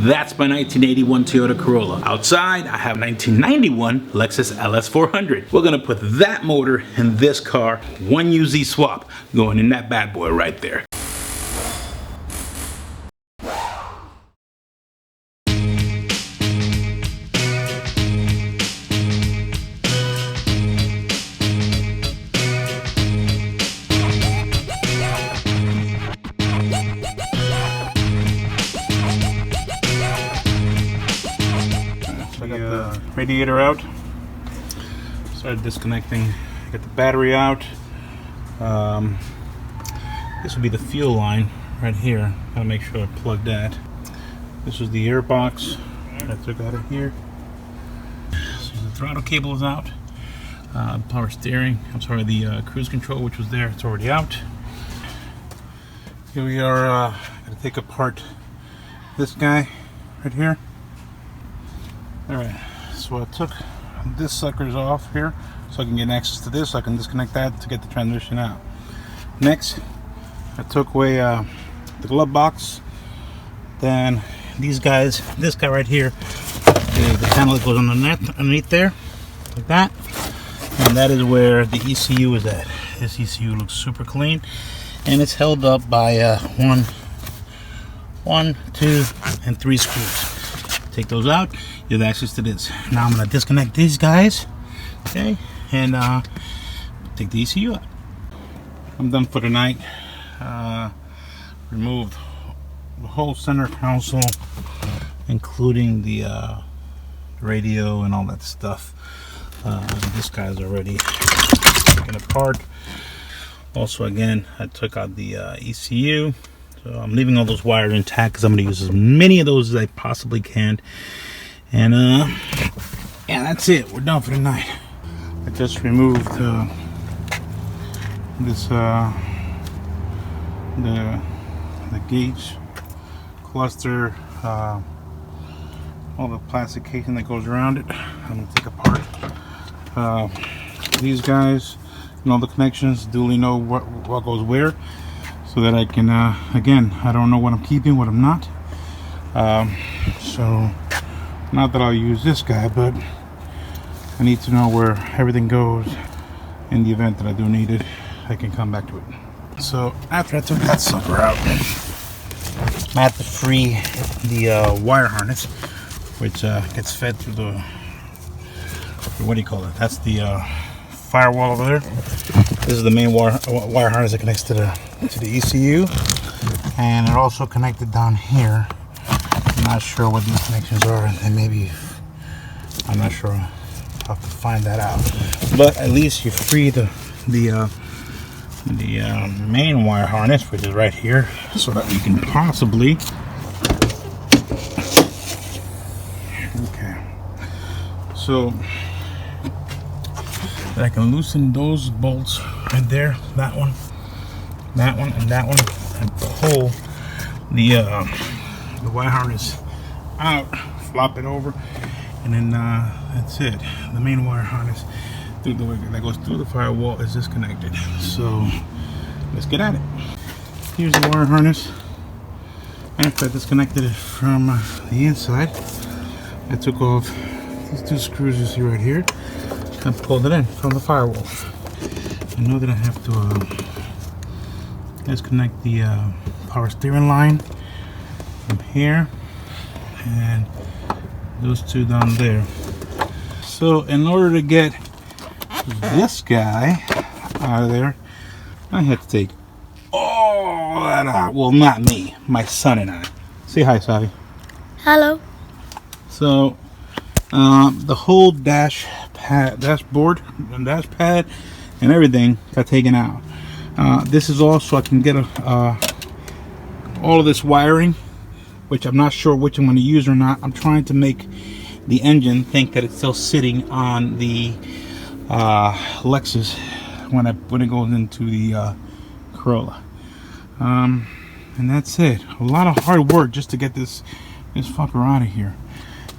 That's my 1981 Toyota Corolla. Outside, I have 1991 Lexus LS400. We're gonna put that motor in this car, one UZ swap, going in that bad boy right there. Radiator out, started disconnecting, get the battery out. This will be the fuel line right here. Gotta make sure I plug that. This was the air box I took out of here. So the throttle cable is out. Power steering, I'm sorry, the cruise control, which was there, it's already out. Here we are, gonna take apart this guy right here. All right. So I took this suckers off here so I can get access to this, so I can disconnect that to get the transmission out. Next, I took away the glove box. Then these guys, this guy right here, the panel that goes underneath there, like that. And that is where the ECU is at. This ECU looks super clean, and it's held up by one, two, and 3 screws. Take those out, you have access to this. Now I'm going to disconnect these guys, okay, and take the ECU out. I'm done for the night. Removed the whole center console, including the radio and all that stuff. This guy's already taken apart. Also, again, I took out the ECU. So I'm leaving all those wires intact because I'm going to use as many of those as I possibly can. And yeah, that's it. We're done for the night. I just removed this the gauge cluster, all the plastic casing that goes around it. I'm going to take apart these guys and all the connections. Duly know what goes where, so that I can, again, I don't know what I'm keeping, what I'm not. So, not that I'll use this guy, but I need to know where everything goes in the event that I do need it. I can come back to it. So, after I took that sucker out, I had to free the wire harness, which gets fed through the, what do you call it? That's the firewall over there. This is the main wire harness that connects to the ECU, and it also connected down here. I'm not sure what these connections are, and maybe, I'm not sure. I'll have to find that out. But at least you free the main wire harness, which is right here, so that we can possibly, okay, so that I can loosen those bolts right there, that one, and that one, and pull the wire harness out, flop it over, and then that's it. The main wire harness that goes through the firewall is disconnected. So let's get at it. Here's the wire harness. After I disconnected it from the inside, I took off these 2 screws you see right here and pulled it in from the firewall. I know that I have to disconnect the power steering line from here and those 2 down there. So in order to get this guy out of there, I had to take all that out. Well, not me, my son and I. Say hi, Savi. Hello. So the whole dashboard and dash pad and everything got taken out. This is also, I can get all of this wiring, which I'm not sure which I'm going to use or not. I'm trying to make the engine think that it's still sitting on the Lexus when it goes into the Corolla. And that's it. A lot of hard work just to get this fucker out of here.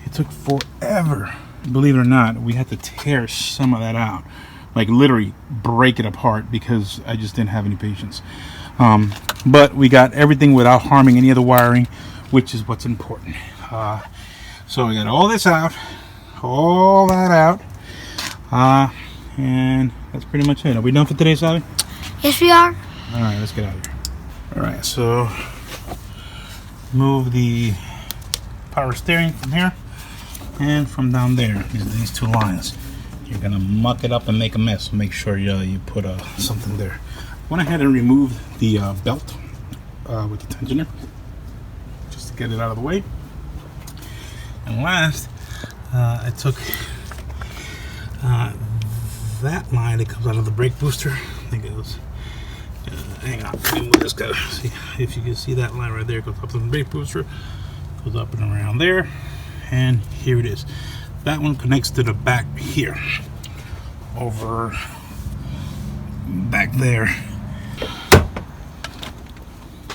It took forever. Believe it or not, we had to tear some of that out, like literally break it apart, because I just didn't have any patience. But we got everything without harming any of the wiring, which is what's important. So we got all this out, all that out, and that's pretty much it. Are we done for today, Sally? Yes, we are. All right, let's get out of here. All right, so move the power steering from here and from down there. These two lines. You're gonna muck it up and make a mess. Make sure you put something there. Went ahead and removed the belt with the tensioner just to get it out of the way. And last, I took that line that comes out of the brake booster. I think it was. Hang on, let me move this guy. See if you can see that line right there. It goes up to the brake booster, goes up and around there, and here it is. That one connects to the back here, over back there.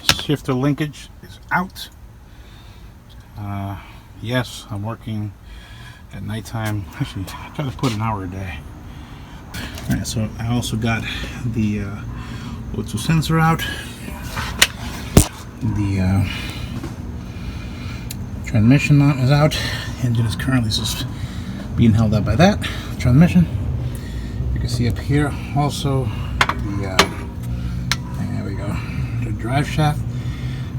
Shifter linkage is out. Yes, I'm working at nighttime. Actually, I try to put an hour a day. All right, so I also got the O2 sensor out. The transmission mount is out. Engine is currently just being held up by that transmission. You can see up here also the there we go. The drive shaft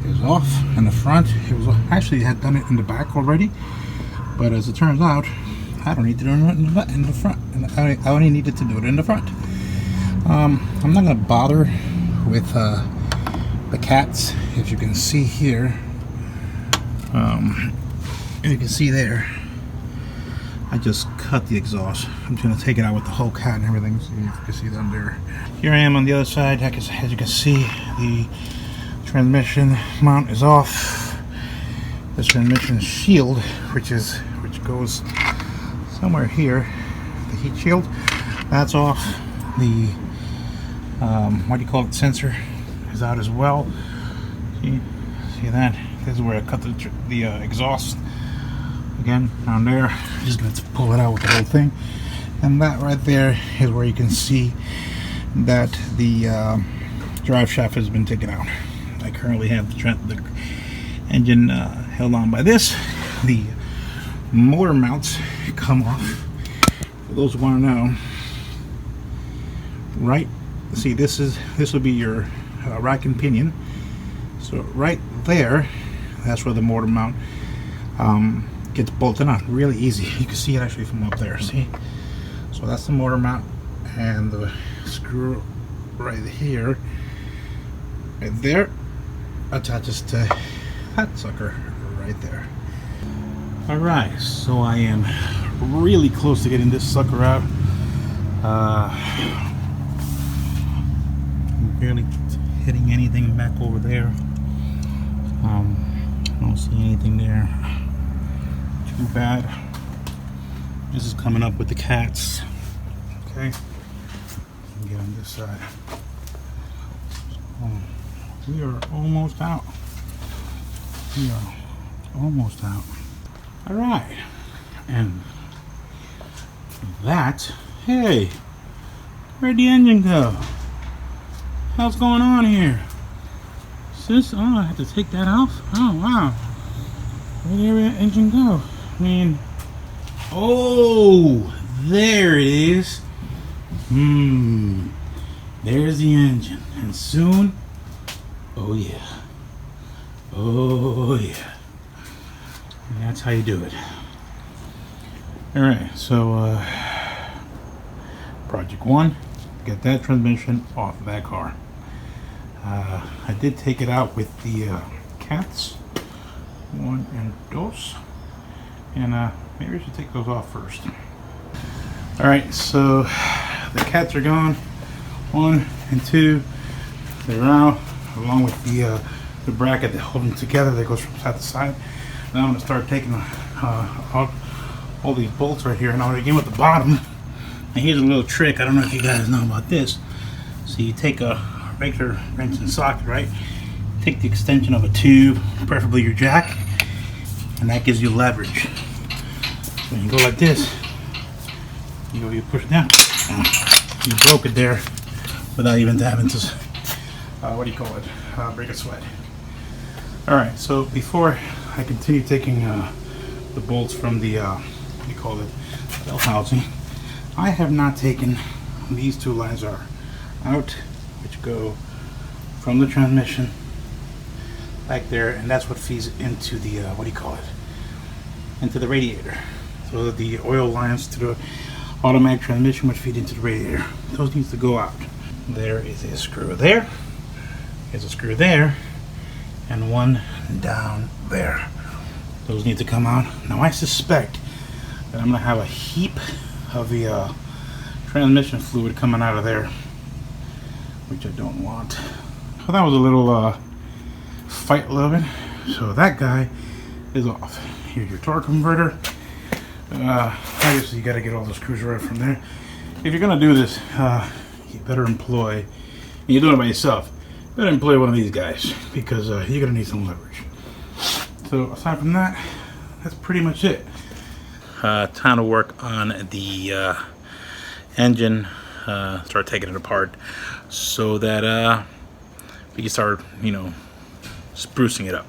is off in the front. It was actually had done it in the back already, but as it turns out, I don't need to do it in the front. I only needed to do it in the front. I'm not going to bother with the cats. If you can see here, you can see there, I just cut the exhaust. I'm just going to take it out with the whole cat and everything, so you can see them there. Here I am on the other side. As you can see, the transmission mount is off. The transmission shield, which goes somewhere here, the heat shield, that's off. The what do you call it, sensor is out as well. See that? This is where I cut the exhaust. Again, down there. Just going to pull it out with the whole thing. And that right there is where you can see that the drive shaft has been taken out. I currently have the engine held on by this. The motor mounts come off. For those who want to know, right? See, this will be your rack and pinion. So right there, that's where the motor mount gets bolted on. Really easy. You can see it actually from up there. See? So that's the motor mount, and the screw right here, right there, attaches to that sucker right there. All right, so I am really close to getting this sucker out. I'm barely hitting anything back over there. I don't see anything there. Too bad. This is coming up with the cats. Okay, get on this side. We are almost out. We are almost out. All right, and that, hey, where'd the engine go? What's going on here? Oh, I have to take that off? Oh, wow. Where'd the engine go? I mean, oh, there it is. There's the engine. And soon, oh yeah. Oh yeah. And that's how you do it. Alright, so Project 1, get that transmission off of that car. I did take it out with the cats, 1 and 2, and maybe I should take those off first. Alright, so the cats are gone, 1 and 2, they're out, along with the bracket that holds them together that goes from side to side. Now I'm going to start taking out all these bolts right here, and I'm going to begin with the bottom. And here's a little trick. I don't know if you guys know about this. So you take a regular wrench and socket, right? Take the extension of a tube, preferably your jack, and that gives you leverage. When you go like this, you push it down. You broke it there without even having to, what do you call it? Break a sweat. Alright, so before I continue taking the bolts from the what do you call it, bell housing. I have not taken these two lines are out, which go from the transmission back there, and that's what feeds into the what do you call it, into the radiator. So the oil lines to the automatic transmission would feed into the radiator. Those needs to go out. There is a screw there. There's a screw there, and one down there. Those need to come out. Now I suspect that I'm gonna have a heap of the transmission fluid coming out of there, which I don't want. So that was a little fight a little bit. So that guy is off. Here's your torque converter. Obviously you got to get all the screws right from there. If you're gonna do this, you better employ, and you're doing it by yourself, you better employ one of these guys, because you're gonna need some leverage. So aside from that, that's pretty much it. Time to work on the engine, start taking it apart so that we can start, you know, sprucing it up.